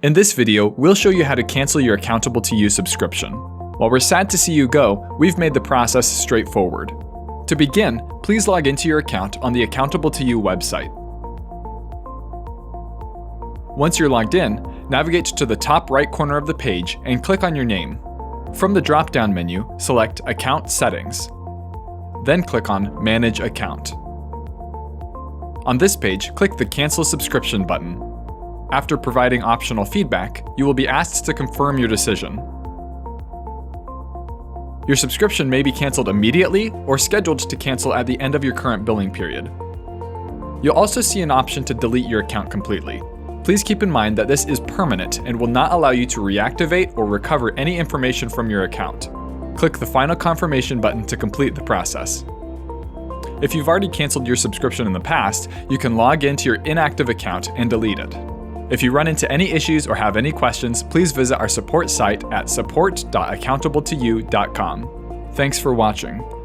In this video, we'll show you how to cancel your Accountable to You subscription. While we're sad to see you go, we've made the process straightforward. To begin, please log into your account on the Accountable to You website. Once you're logged in, navigate to the top right corner of the page and click on your name. From the drop-down menu, select Account Settings. Then click on Manage Account. On this page, click the Cancel Subscription button. After providing optional feedback, you will be asked to confirm your decision. Your subscription may be canceled immediately or scheduled to cancel at the end of your current billing period. You'll also see an option to delete your account completely. Please keep in mind that this is permanent and will not allow you to reactivate or recover any information from your account. Click the Final Confirmation button to complete the process. If you've already canceled your subscription in the past, you can log into your inactive account and delete it. If you run into any issues or have any questions, please visit our support site at support.accountabletoyou.com. Thanks for watching.